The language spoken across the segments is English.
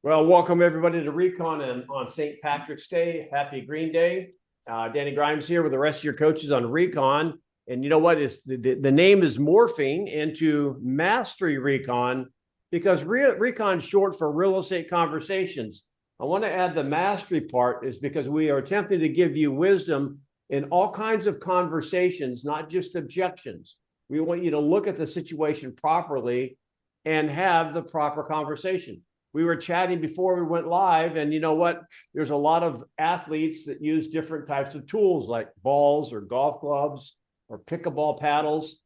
Well, welcome everybody to Recon and on St. Patrick's Day. Happy Green Day. Danny Grimes here with the rest of your coaches on Recon. And you know what? Is the name is morphing into Mastery Recon because Recon is short for Real Estate Conversations. I want to add the mastery part is because we are attempting to give you wisdom in all kinds of conversations, not just objections. We want you to look at the situation properly and have the proper conversation. We were chatting before we went live, and you know what? There's a lot of athletes that use different types of tools like balls or golf clubs or pickleball paddles.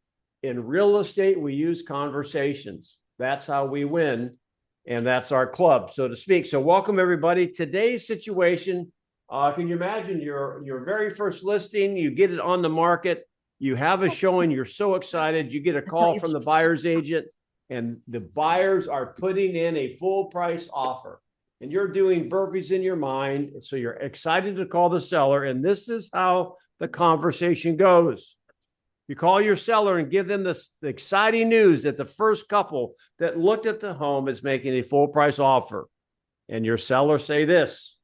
In real estate, we use conversations. That's how we win, and that's our club, so to speak. So welcome, everybody. Today's situation, can you imagine your very first listing, you get it on the market, you have a showing, you're so excited, you get a call from the buyer's agent, and the buyers are putting in a full price offer and you're doing burpees in your mind. So you're excited to call the seller. And this is how the conversation goes. You call your seller and give them the exciting news that the first couple that looked at the home is making a full price offer. And your seller say this,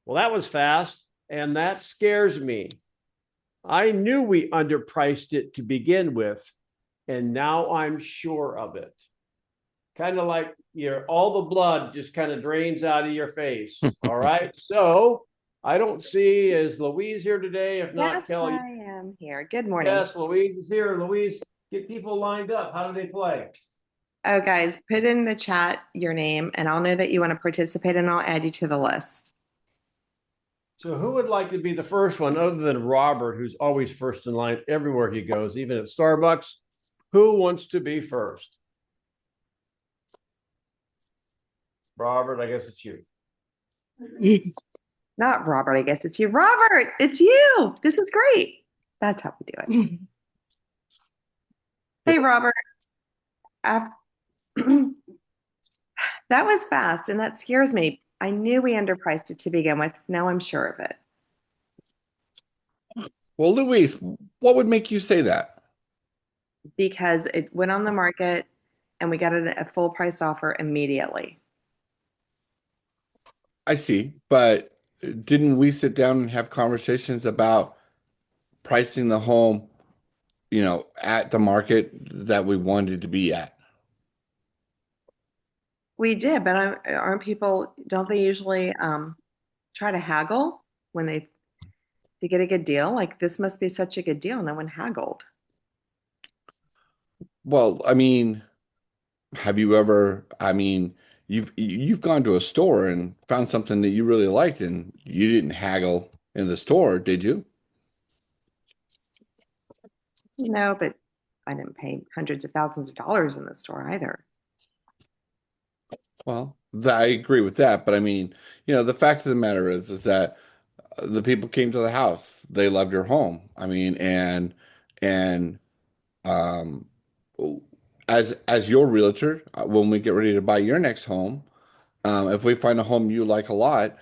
well, that was fast. And that scares me. I knew we underpriced it to begin with. And now I'm sure of it. Kind of like all the blood just kind of drains out of your face. All right. So I don't see, is Louise here today? If not, Yes, Kelly. I am here. Good morning. Yes, Louise is here. Louise, get people lined up. How do they play? Oh, guys, put in the chat your name and I'll know that you want to participate and I'll add you to the list. So who would like to be the first one other than Robert, who's always first in line everywhere he goes, even at Starbucks? Who wants to be first? Robert, I guess it's you. Not Robert, I guess it's you. Robert, it's you. This is great. That's how we do it. Hey, Robert. That was fast and that scares me. I knew we underpriced it to begin with. Now I'm sure of it. Well, Luis, what would make you say that? Because it went on the market and we got a full price offer immediately. I see, but didn't we sit down and have conversations about pricing the home, at the market that we wanted to be at? We did, but aren't people, don't they usually try to haggle when they get a good deal? Like this must be such a good deal. No one haggled. Well, I mean, have you ever, you've gone to a store and found something that you really liked and you didn't haggle in the store, did you? No, but I didn't pay hundreds of thousands of dollars in the store either. Well, I agree with that, but I mean, the fact of the matter is that the people came to the house. They loved your home. I mean, and um, as your realtor, when we get ready to buy your next home, if we find a home you like a lot,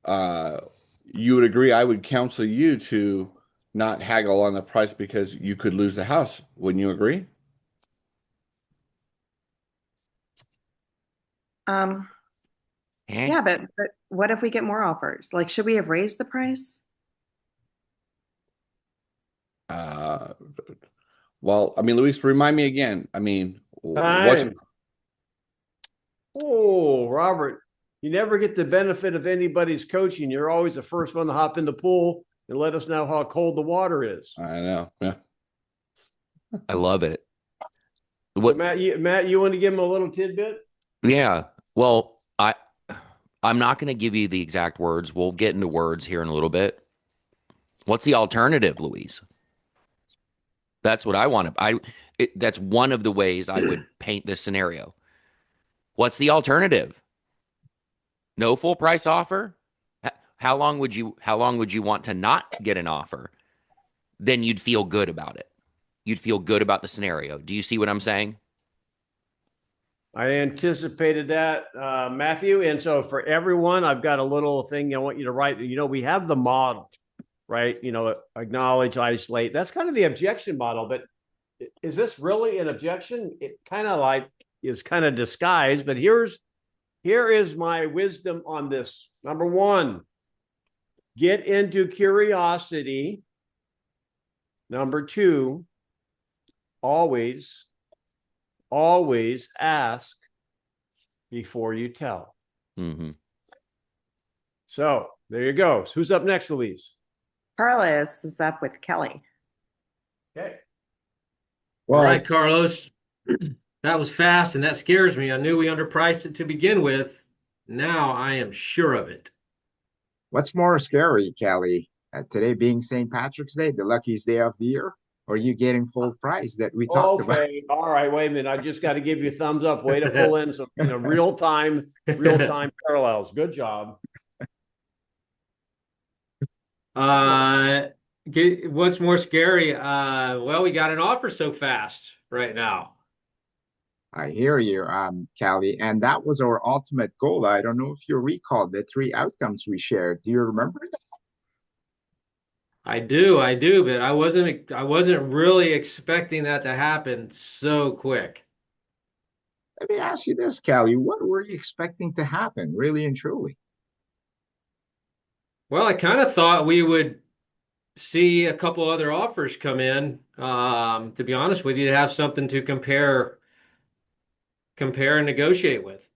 uh, you would agree. I would counsel you to not haggle on the price because you could lose the house. Wouldn't you agree? Um, yeah, but what if we get more offers? Like, should we have raised the price? Uh, well, I mean, Luis, remind me again. I mean, what? Time. Oh, Robert, you never get the benefit of anybody's coaching. You're always the first one to hop in the pool and let us know how cold the water is. I know. Yeah. I love it. So Matt, you want to give him a little tidbit? Yeah. Well, I'm not going to give you the exact words. We'll get into words here in a little bit. What's the alternative, Louise? That's what I want to. That's one of the ways I would paint this scenario. What's the alternative? No full price offer? How long would you want to not get an offer? Then you'd feel good about it. You'd feel good about the scenario. Do you see what I'm saying? I anticipated that, Matthew. And so for everyone, I've got a little thing I want you to write. We have the model, right? Acknowledge, isolate. That's kind of the objection model. But is this really an objection? It kind of like is kind of disguised. But here's here is my wisdom on this. Number one, get into curiosity. Number two, always ask before you tell. Mm-hmm. So there you go. So who's up next, Louise? Carlos is up with Kelly. Okay. All Well, right, Carlos. That was fast, and that scares me. I knew we underpriced it to begin with. Now I am sure of it. what's more scary, Kelly? Today being St. Patrick's Day, the luckiest day of the year, or you getting full price that we talked about? Okay. All right. Wait a minute. I just got to give you a thumbs up. Way to pull in some real time parallels. Good job. What's more scary? Well, we got an offer so fast right now. I hear you, Kelly, and that was our ultimate goal. I don't know if you recall the three outcomes we shared. Do you remember that? I do, but I wasn't really expecting that to happen so quick. Let me ask you this, Kelly. What were you expecting to happen, really and truly? Well, I kind of thought we would see a couple other offers come in. To be honest with you, to have something to compare and negotiate with.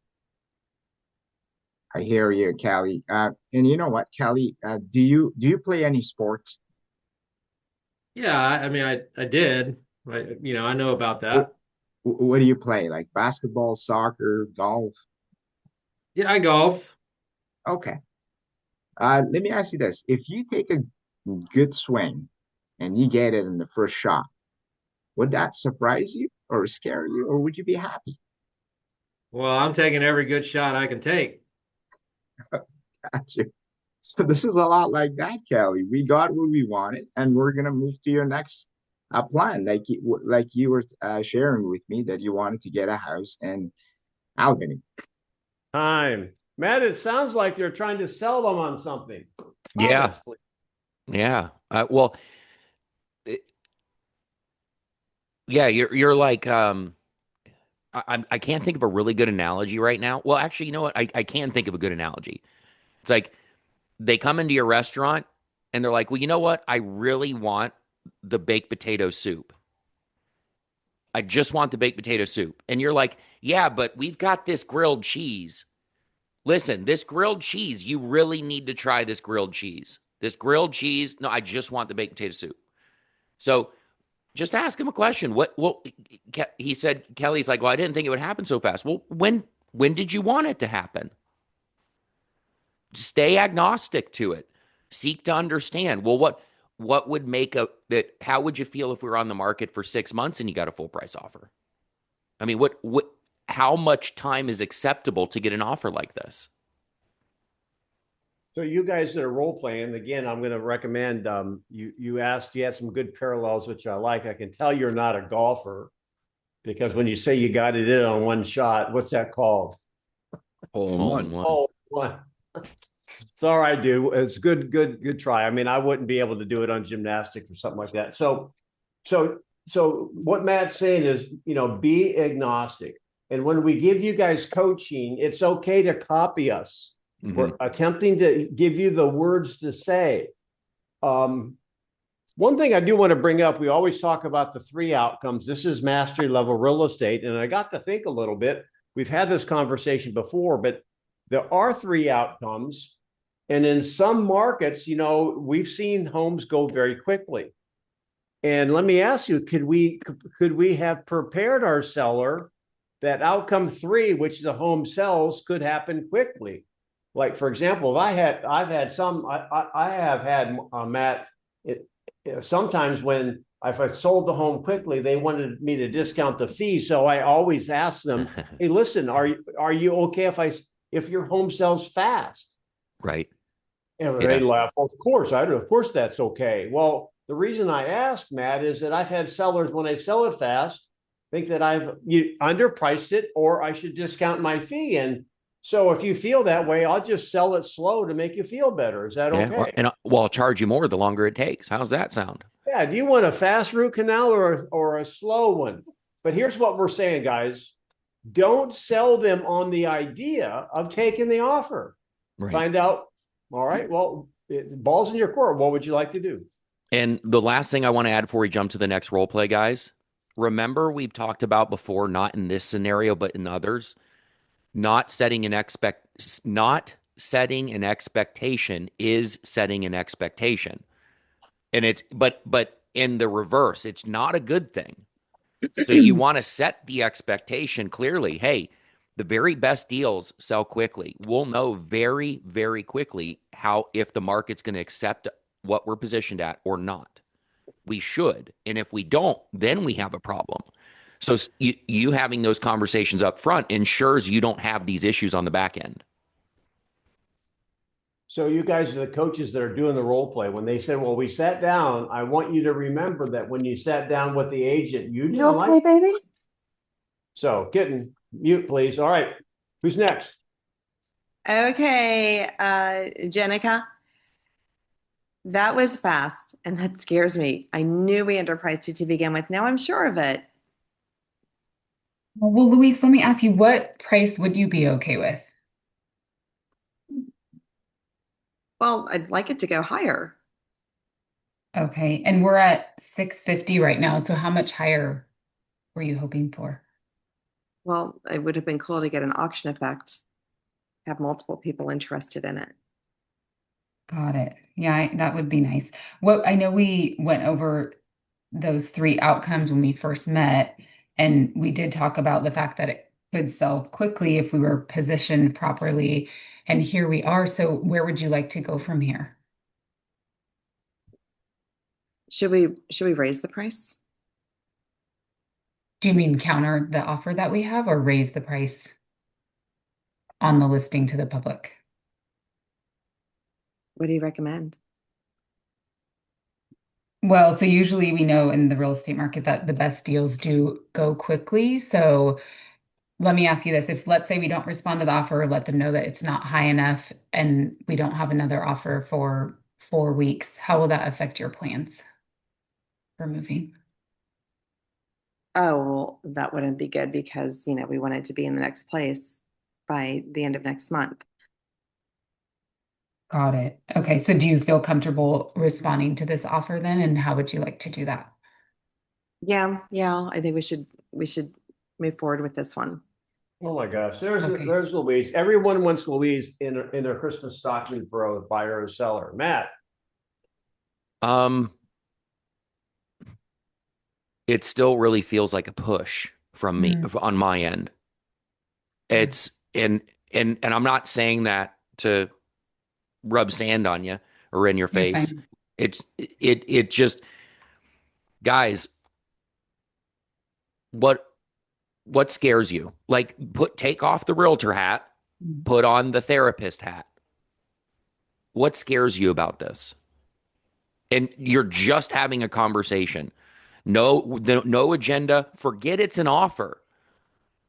I hear you, Kelly. And you know what, Kelly? Do you play any sports? Yeah, I mean, I did. I know about that. What do you play? Like basketball, soccer, golf? Yeah, I golf. Okay. Let me ask you this. If you take a good swing and you get it in the first shot, would that surprise you or scare you, or would you be happy? Well, I'm taking every good shot I can take. Gotcha. So this is a lot like that, Kelly. We got what we wanted, and we're gonna move to your next plan. Like you were sharing with me that you wanted to get a house in Albany. Time. Matt, it sounds like they're trying to sell them on something. Yeah. Comments, please. Yeah. Well, yeah, you're like, I can't think of a really good analogy right now. Well, actually, you know what? I can think of a good analogy. It's like they come into your restaurant and they're like, well, you know what? I really want the baked potato soup. I just want the baked potato soup. And you're like, yeah, but we've got this grilled cheese. Listen, this grilled cheese, you really need to try this grilled cheese. This grilled cheese, no, I just want the baked potato soup. So just ask him a question. He said, Kelly's like, well, I didn't think it would happen so fast. Well, when did you want it to happen? Stay agnostic to it. Seek to understand. Well, what would make how would you feel if we were on the market for 6 months and you got a full price offer? I mean, how much time is acceptable to get an offer like this? So you guys that are role playing, again, I'm going to recommend you asked, you had some good parallels, which I like. I can tell you're not a golfer because when you say you got it in on one shot, what's that called? Hole in one. Hole in one. It's all right, dude. It's good try. I mean, I wouldn't be able to do it on gymnastics or something like that. So what Matt's saying is, be agnostic. And when we give you guys coaching, it's okay to copy us. Mhm. We're attempting to give you the words to say. One thing I do want to bring up, we always talk about the three outcomes. This is mastery level real estate. And I got to think a little bit. We've had this conversation before, but there are three outcomes. And in some markets, we've seen homes go very quickly. And let me ask you, could we have prepared our seller that outcome three, which the home sells, could happen quickly? Like, for example, I have had Matt, sometimes if I sold the home quickly, they wanted me to discount the fee. So I always ask them, hey, listen, are you okay if your home sells fast? Right. And they laugh. Of course, of course that's okay. Well, the reason I asked, Matt, is that I've had sellers, when they sell it fast, think that I've underpriced it or I should discount my fee. And so if you feel that way, I'll just sell it slow to make you feel better. Is that okay? I'll charge you more the longer it takes. How's that sound? Yeah. Do you want a fast root canal or a slow one? But here's what we're saying, guys. Don't sell them on the idea of taking the offer. Right. Find out, all right, well, ball's in your court. What would you like to do? And the last thing I want to add before we jump to the next role play, guys, remember we've talked about before, not in this scenario, but in others, not setting an expectation is setting an expectation. And it's, but in the reverse, it's not a good thing. So you want to set the expectation clearly. Hey, the very best deals sell quickly. We'll know very, very quickly if the market's going to accept what we're positioned at or not. We should. And if we don't, then we have a problem. So you having those conversations up front ensures you don't have these issues on the back end. So you guys are the coaches that are doing the role play. When they said, well, we sat down, I want you to remember that when you sat down with the agent, you didn't like. baby? So kitten, mute, please. All right. Who's next? Okay, Jenica. That was fast, and that scares me. I knew we underpriced it to begin with. Now I'm sure of it. Well, Luis, let me ask you, what price would you be okay with? Well, I'd like it to go higher. Okay, and we're at 650 right now, so how much higher were you hoping for? Well, it would have been cool to get an auction effect, have multiple people interested in it. Got it. Yeah, that would be nice. What I know we went over those three outcomes when we first met, and we did talk about the fact that it could sell quickly if we were positioned properly. And here we are. So where would you like to go from here? Should we raise the price? Do you mean counter the offer that we have or raise the price on the listing to the public? What do you recommend? Well, so usually we know in the real estate market that the best deals do go quickly. So let me ask you this. If let's say we don't respond to the offer, let them know that it's not high enough and we don't have another offer for 4 weeks, how will that affect your plans for moving? Oh, well, that wouldn't be good because, we wanted to be in the next place by the end of next month. Got it. Okay. So do you feel comfortable responding to this offer then? And how would you like to do that? Yeah, I think we should move forward with this one. Oh my gosh, Okay. there's Louise. Everyone wants Louise in their Christmas stocking for a buyer or seller. Matt. It still really feels like a push from me on my end. It's and I'm not saying that to rub sand on you or in your You're face. fine. It just, guys, what scares you? Like take off the realtor hat, put on the therapist hat. What scares you about this? And you're just having a conversation. No agenda. Forget it's an offer.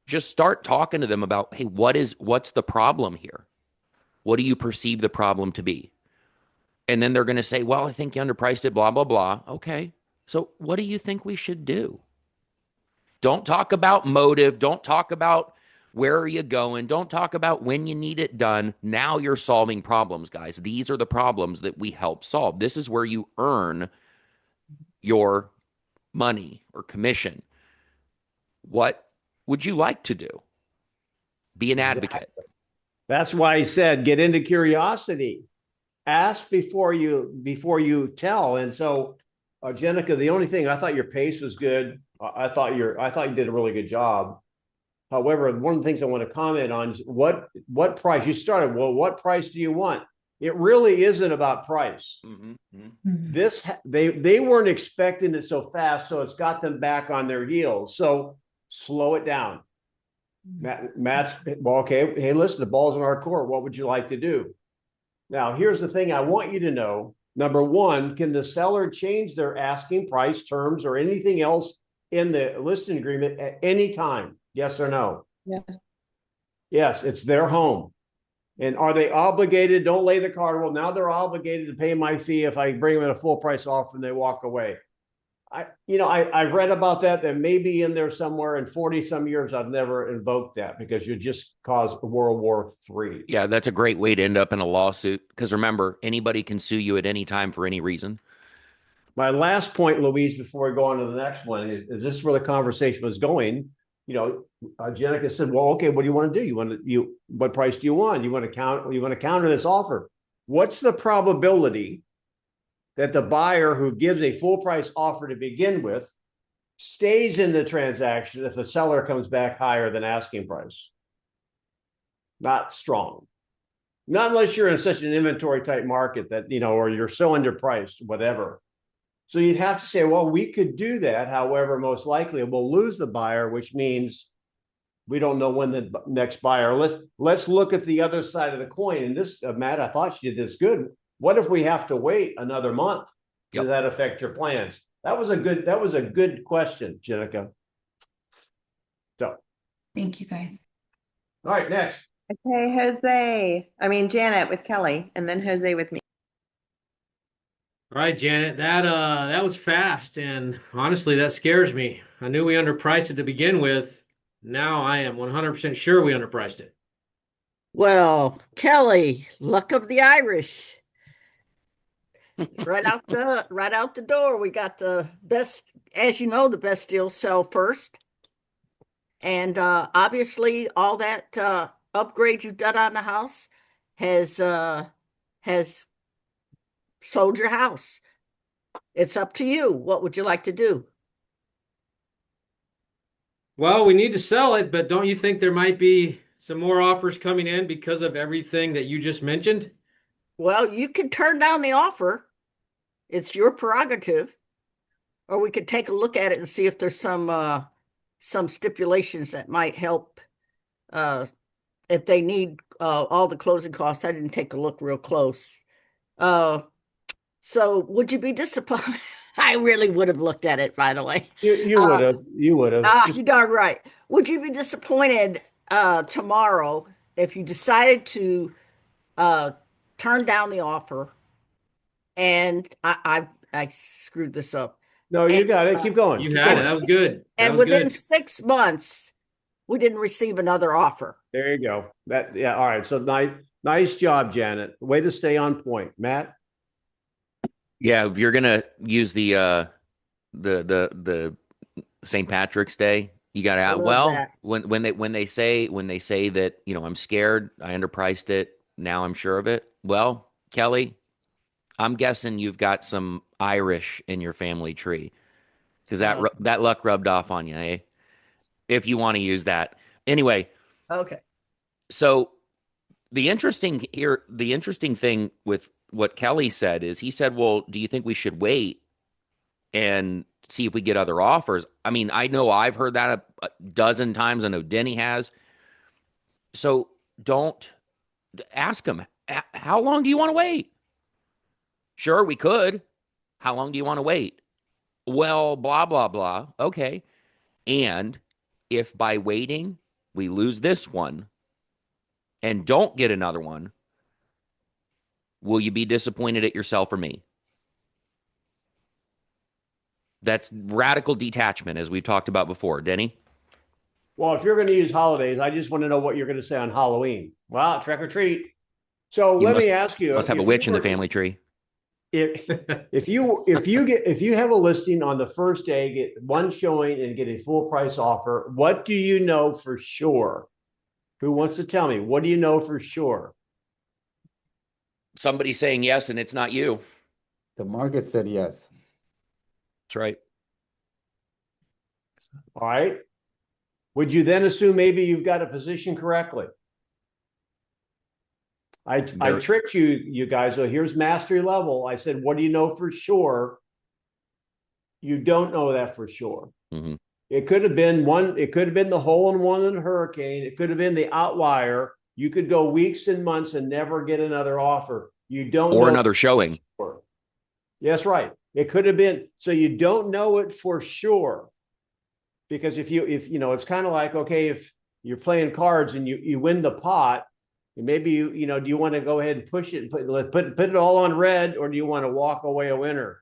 Just start talking to them about, hey, what's the problem here? What do you perceive the problem to be? And then they're going to say, well, I think you underpriced it, blah, blah, blah. Okay. So what do you think we should do? Don't talk about motive. Don't talk about where are you going. Don't talk about when you need it done. Now you're solving problems, guys. These are the problems that we help solve. This is where you earn your money or commission. What would you like to do? Be an advocate. That's why he said, get into curiosity. Ask before you tell. And so, Jenica, the only thing, I thought your pace was good. I thought you did a really good job. However, one of the things I want to comment on is what price you started. Well, what price do you want? It really isn't about price. They weren't expecting it so fast, so it's got them back on their heels. So slow it down. Matt's well, okay. Hey, listen, the ball's in our court. What would you like to do? Now, here's the thing I want you to know. Number one, can the seller change their asking price, terms, or anything else in the listing agreement at any time? Yes or no? Yes. Yes, it's their home. And are they obligated? Don't lay the card. Well, now they're obligated to pay my fee if I bring them at a full price offer and they walk away. I read about that may be in there somewhere. In 40 some years, I've never invoked that because you just cause World War III. Yeah, that's a great way to end up in a lawsuit. Because remember, anybody can sue you at any time for any reason. My last point, Louise, before we go on to the next one, is this where the conversation was going? Jenica said, "Well, okay, what do you want to do? What price do you want? You want to counter this offer? What's the probability that the buyer who gives a full price offer to begin with stays in the transaction if the seller comes back higher than asking price? Not strong. Not unless you're in such an inventory type market that, or you're so underpriced, whatever. So you'd have to say, well, we could do that. However, most likely we'll lose the buyer, which means we don't know when the next buyer. Let's look at the other side of the coin. And this, Matt, I thought you did this good. What if we have to wait another month? Does Yep. that affect your plans? That was a good question, Jenica. So, Thank you, guys. all right, next. Okay, Janet with Kelly, and then Jose with me. All right, Janet, that was fast, and honestly, that scares me. I knew we underpriced it to begin with. Now I am 100% sure we underpriced it. Well, Kelly, luck of the Irish. Right out the door, we got the best, as you know, the best deals sell first. And obviously all that upgrade you've done on the house has sold your house. It's up to you. What would you like to do? Well, we need to sell it, but don't you think there might be some more offers coming in because of everything that you just mentioned? Well, you can turn down the offer. It's your prerogative. Or we could take a look at it and see if there's some stipulations that might help if they need all the closing costs. I didn't take a look real close. So would you be disappointed? I really would have looked at it, by the way. You would have. You would have. You're darn right. Would you be disappointed tomorrow if you decided to turn down the offer? And I screwed this up. No, you got it. Keep going. You Keep had it. going. That was good. That And was within good. 6 months, we didn't receive another offer. There you go. All right. So nice job, Janet. Way to stay on point, Matt. Yeah, if you're gonna use the St. Patrick's Day, you got I to love that. when they say that, I'm scared, I underpriced it, now I'm sure of it. Well, Kelly, I'm guessing you've got some Irish in your family tree because that luck rubbed off on you, eh? If you want to use that. Anyway, Okay. so the interesting thing with what Kelly said is he said, well, do you think we should wait and see if we get other offers? I mean, I know I've heard that a dozen times. I know Denny has. So don't ask him, how long do you want to wait? Sure, we could. How long do you want to wait? Well, blah, blah, blah. Okay. And if by waiting we lose this one and don't get another one, will you be disappointed at yourself or me? That's radical detachment, as we've talked about before. Denny? Well, if you're going to use holidays, I just want to know what you're going to say on Halloween. Well, trick or treat. So let me ask you. Must have a witch in the family tree. If you have a listing on the first day, get one showing and get a full price offer, what do you know for sure? Who wants to tell me? What do you know for sure? Somebody saying yes, and it's not you. The market said yes. That's right. All right. Would you then assume maybe you've got a position correctly? I tricked you guys. So here's mastery level. I said, what do you know for sure? You don't know that for sure. Mm-hmm. It could have been it could have been the hole in one in the hurricane. It could have been the outlier. You could go weeks and months and never get another offer. You don't know another showing. Sure. Yes, right. It could have been. So you don't know it for sure. Because if it's kind of like, okay, if you're playing cards and you win the pot, and maybe do you want to go ahead and push it and put it all on red, or do you want to walk away a winner?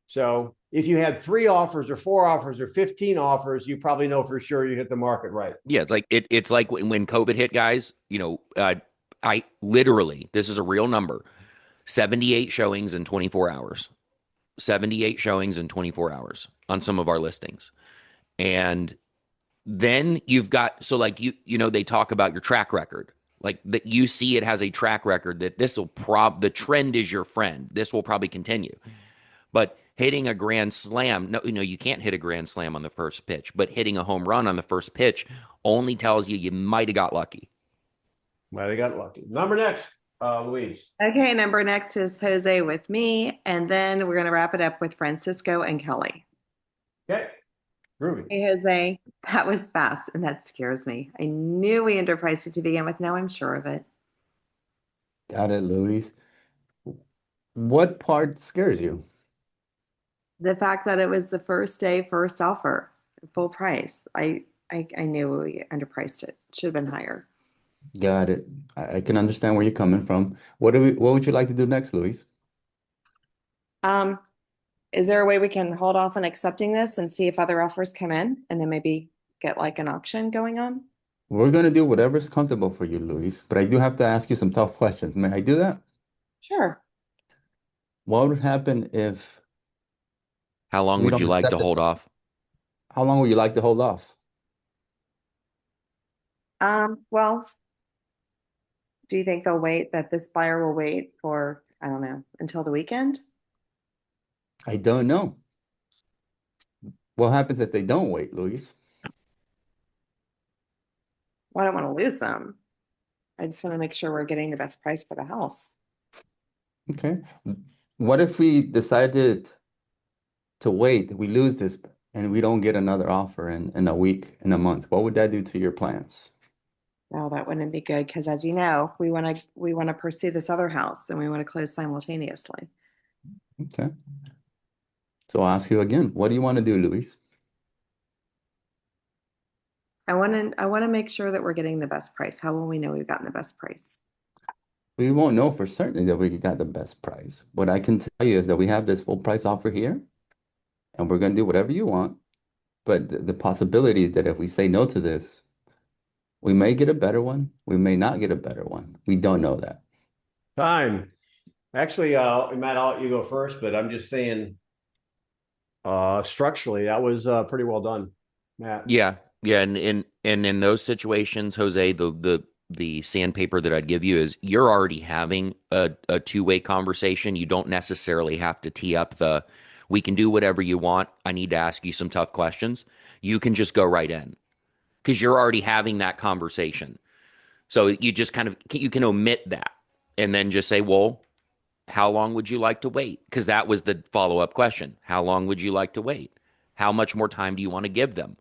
So if you had 3 offers or 4 offers or 15 offers, you probably know for sure you hit the market right. Yeah, it's like when COVID hit, guys. I literally, this is a real number, 78 showings in 24 hours. 78 showings in 24 hours on some of our listings. And then you've got, so like they talk about your track record, like that you see it has a track record that the trend is your friend. This will probably continue. But hitting a grand slam, no, you can't hit a grand slam on the first pitch, but hitting a home run on the first pitch only tells you might have got lucky. Might have got lucky. Number next, Louise. Okay, number next is Jose with me, and then we're going to wrap it up with Francisco and Kelly. Okay, groovy. Hey, Jose, that was fast, and that scares me. I knew we underpriced it to begin with. Now I'm sure of it. Got it, Luis. What part scares you? The fact that it was the first day, first offer, full price. I knew we underpriced it. Should have been higher. Got it. I can understand where you're coming from. What would you like to do next, Luis? Is there a way we can hold off on accepting this and see if other offers come in and then maybe get like an auction going on? We're gonna do whatever's comfortable for you, Luis, but I do have to ask you some tough questions. May I do that? Sure. What would happen if How long we would don't you like accept to it? hold off? How long would you like to hold off? Well, do you think they'll wait, that this buyer will wait for, I don't know, until the weekend? I don't know. What happens if they don't wait, Luis? Well, I don't want to lose them. I just want to make sure we're getting the best price for the house. Okay. What if we decided to wait, we lose this, and we don't get another offer in a week, in a month? What would that do to your plans? No, that wouldn't be good because, as you know, we want to pursue this other house and we want to close simultaneously. Okay. So I'll ask you again, what do you want to do, Luis? I want to make sure that we're getting the best price. How will we know we've gotten the best price? We won't know for certain that we got the best price. What I can tell you is that we have this full price offer here, and we're going to do whatever you want. But the possibility that if we say no to this, we may get a better one. We may not get a better one. We don't know that. Time. Actually, Matt, I'll let you go first, but I'm just saying, structurally, that was pretty well done, Matt. Yeah. And in those situations, Jose, the sandpaper that I'd give you is you're already having a two-way conversation. You don't necessarily have to tee up we can do whatever you want. I need to ask you some tough questions. You can just go right in because you're already having that conversation. So you just you can omit that and then just say, well, how long would you like to wait? Because that was the follow-up question. How long would you like to wait? How much more time do you want to give them?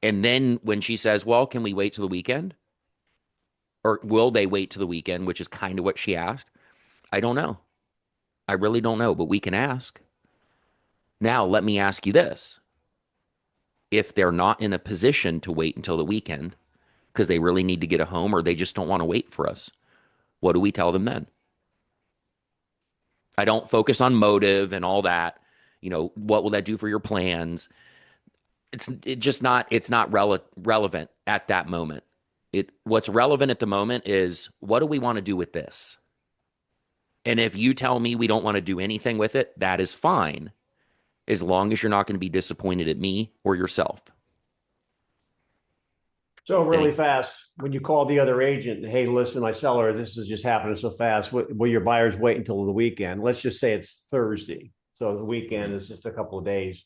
And then when she says, well, can we wait till the weekend? Or will they wait till the weekend, which is kind of what she asked? I don't know. I really don't know, but we can ask. Now, let me ask you this. If they're not in a position to wait until the weekend because they really need to get a home or they just don't want to wait for us, what do we tell them then? I don't focus on motive and all that. What will that do for your plans? It's not relevant at that moment. What's relevant at the moment is what do we want to do with this? And if you tell me we don't want to do anything with it, that is fine, as long as you're not going to be disappointed at me or yourself. So really fast, when you call the other agent, hey, listen, my seller, this is just happening so fast. Will your buyers wait until the weekend? Let's just say it's Thursday. So the weekend is just a couple of days.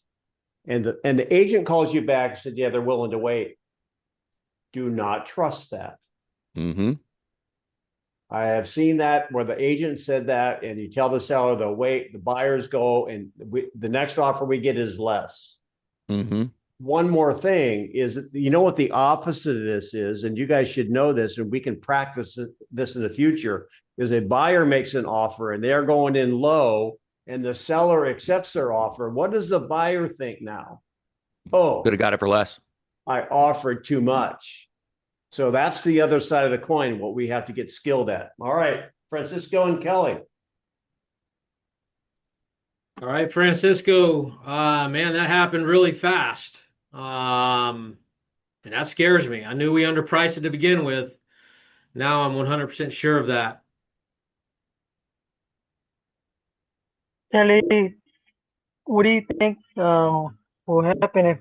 And the agent calls you back and said, yeah, they're willing to wait. Do not trust that. Mm-hmm. I have seen that where the agent said that, and you tell the seller they'll wait, the buyers go, and the next offer we get is less. Mm-hmm. One more thing is, what the opposite of this is, and you guys should know this, and we can practice this in the future, is a buyer makes an offer and they're going in low and the seller accepts their offer. What does the buyer think now? Oh, Could have got it for less. I offered too much. So that's the other side of the coin, what we have to get skilled at. All right, Francisco and Kelly. All right, Francisco. Man, that happened really fast. And that scares me. I knew we underpriced it to begin with. Now I'm 100% sure of that. Kelly, what do you think will happen if,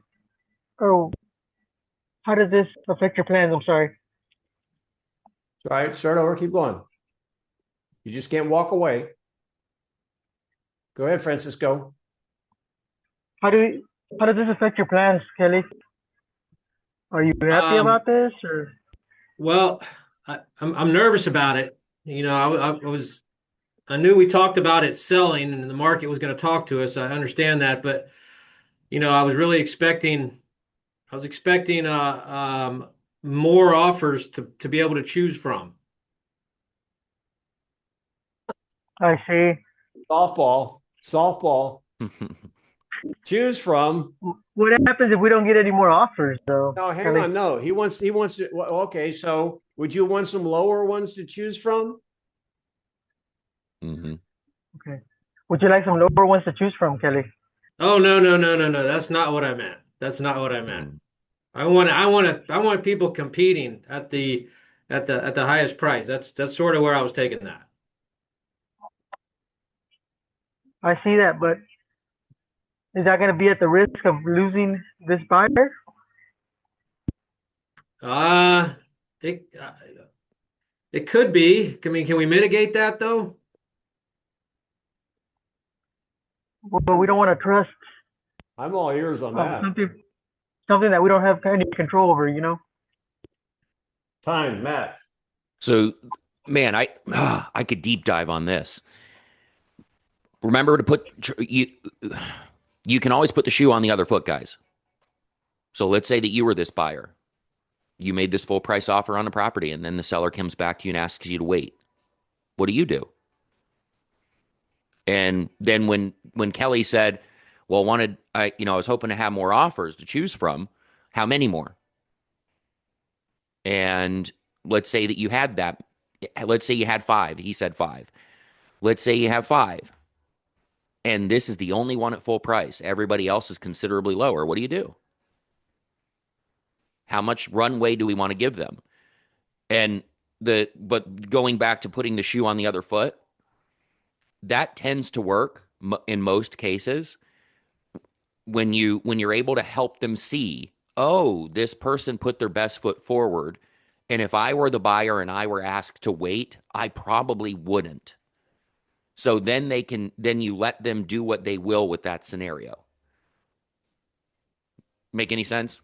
or how does this affect your plans? I'm sorry. All right, start over, keep going. You just can't walk away. Go ahead, Francisco. How do how does this affect your plans, Kelly? Are you happy Um, about this, or well, I'm nervous about it. I knew we talked about it selling and the market was going to talk to us. I understand that, but I was really expecting more offers to be able to choose from. I see. Softball. Choose from. What happens if we don't get any more offers, though, No, hang Kelly? on. No, he wants to. Okay, so would you want some lower ones to choose from? Mhm. Okay. Would you like some lower ones to choose from, Kelly? Oh, no, no, no, no, no. That's not what I meant. That's not what I meant. Mhm. I want people competing at the highest price. That's sort of where I was taking that. I see that, but is that going to be at the risk of losing this buyer? Uh, it uh, it could be. I mean, can we mitigate that though? Well, we don't want to trust I'm all ears on that. something that we don't have any control over, you know? Time, Matt. So, man, I could deep dive on this. Remember to put you can always put the shoe on the other foot, guys. So let's say that you were this buyer. You made this full price offer on the property, and then the seller comes back to you and asks you to wait. What do? And then when Kelly said, "Well, I was hoping to have more offers to choose from. How many more?" And let's say that you had that. Let's say you had five. He said five. Let's say you have five. And this is the only one at full price. Everybody else is considerably lower. What do? How much runway do we want to give them? And but going back to putting the shoe on the other foot, that tends to work in most cases when you're able to help them see, oh, this person put their best foot forward, and if I were the buyer and I were asked to wait, I probably wouldn't. So then you let them do what they will with that scenario. Make any sense?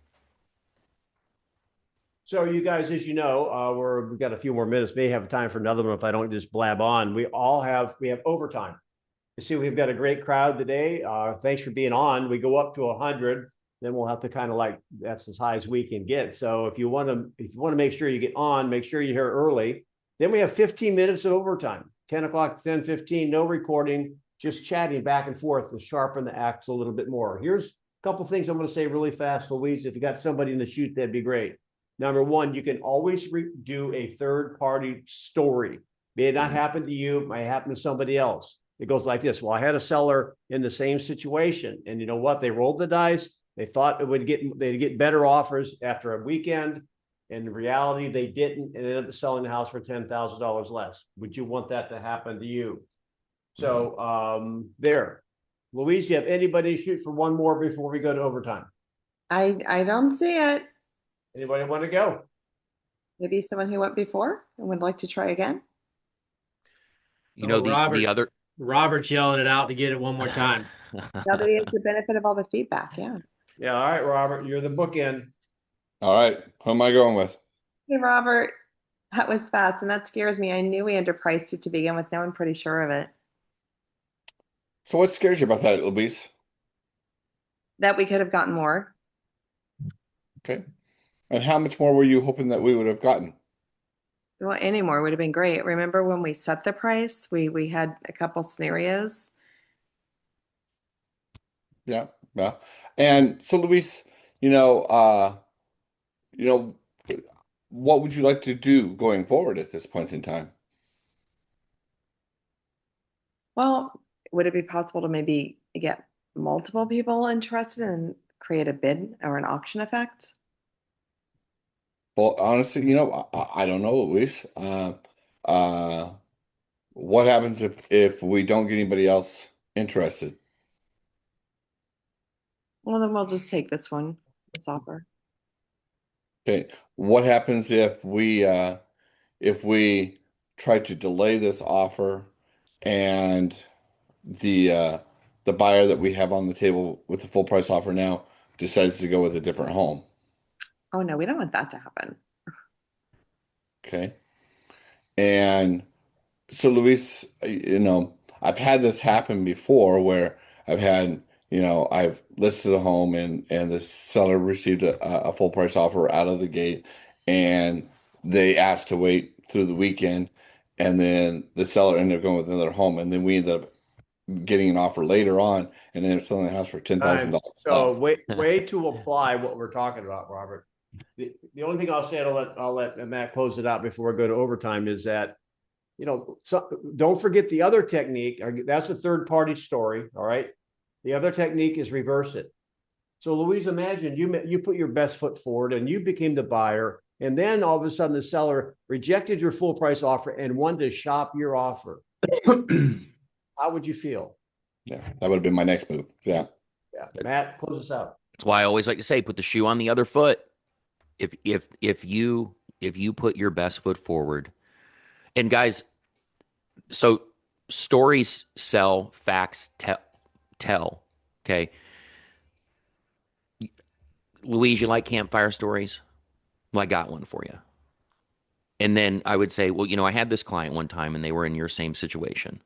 So you guys, as you know, we've got a few more minutes. May have time for another one if I don't just blab on. We have overtime. You see, we've got a great crowd today. Thanks for being on. We go up to 100, then we'll have to kind of that's as high as we can get. So if you want to make sure you get on, make sure you're here early. Then we have 15 minutes of overtime. 10 o'clock, 10:15, no recording, just chatting back and forth to sharpen the axe a little bit more. Here's a couple things I'm going to say really fast, Louise. If you got somebody in the shoot, that'd be great. Number one, you can always do a third-party story. May it not happen to you, it might happen to somebody else. It goes like this. Well, I had a seller in the same situation, and you know what? They rolled the dice. They thought they'd get better offers after a weekend. And in reality, they didn't, and ended up selling the house for $10,000 less. Would you want that to happen to you? So there. Louise, you have anybody shoot for one more before we go to overtime? I don't see it. Anybody want to go? Maybe someone who went before and would like to try again. Robert's yelling it out to get it one more time. Now that he has the benefit of all the feedback, yeah. Yeah, all right, Robert, you're the bookend. All right. Who am I going with? Hey, Robert, that was fast, and that scares me. I knew we underpriced it to begin with. Now I'm pretty sure of it. So what scares you about that, Luis? That we could have gotten more. Okay. And how much more were you hoping that we would have gotten? Well, any more would have been great. Remember when we set the price, we had a couple scenarios. Yeah. Yeah. And so, Luis, you know, what would you like to do going forward at this point in time? Well, would it be possible to maybe get multiple people interested and create a bid or an auction effect? Well, honestly, I don't know, Luis. What happens if we don't get anybody else interested? Well, then we'll just take this one, this offer. Okay. What happens if we try to delay this offer and the buyer that we have on the table with the full price offer now decides to go with a different home? Oh, no, we don't want that to happen. Okay. And so, Luis, I've had this happen before where I've listed a home and the seller received a full price offer out of the gate, and they asked to wait through the weekend, and then the seller ended up going with another home, and then we ended up getting an offer later on, and then selling the house for $10,000 So less. way to apply what we're talking about, Robert. The only thing I'll say, I'll let Matt close it out before we go to overtime, is that, so don't forget the other technique. That's a third party story. All right. The other technique is reverse it. So Louise, imagine you put your best foot forward and you became the buyer. And then all of a sudden the seller rejected your full price offer and wanted to shop your offer. How would you feel? Yeah, that would have been my next move. Yeah. Yeah. Matt, close us out. That's why I always like to say, put the shoe on the other foot. If you put your best foot forward, and guys, so stories sell, facts tell. Okay. Louise, you like campfire stories? Well, I got one for you. And then I would say, well, I had this client one time and they were in your same situation.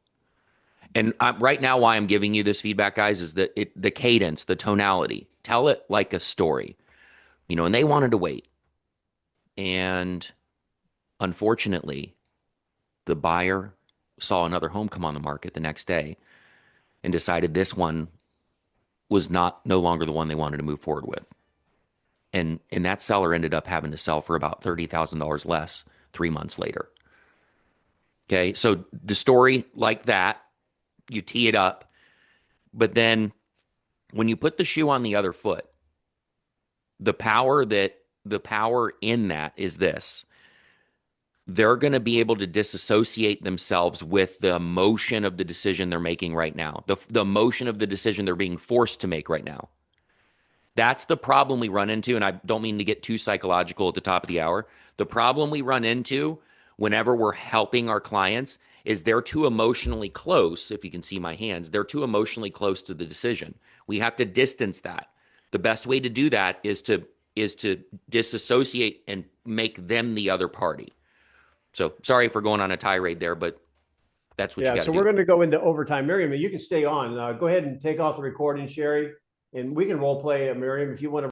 And right now, why I'm giving you this feedback, guys, is that the cadence, the tonality, tell it like a story, and they wanted to wait. And unfortunately, the buyer saw another home come on the market the next day and decided this one was no longer the one they wanted to move forward with. And that seller ended up having to sell for about $30,000 less 3 months later. Okay, so the story like that, you tee it up, but then when you put the shoe on the other foot, the power in that is this. They're going to be able to disassociate themselves with the emotion of the decision they're making right now, the emotion of the decision they're being forced to make right now. That's the problem we run into, and I don't mean to get too psychological at the top of the hour. The problem we run into whenever we're helping our clients is they're too emotionally close. If you can see my hands, they're too emotionally close to the decision. We have to distance that. The best way to do that is to disassociate and make them the other party. So sorry for going on a tirade there, but that's what you got to do. So we're going to go into overtime. Miriam, you can stay on. Go ahead and take off the recording, Sherry, and we can role play, Miriam, if you want to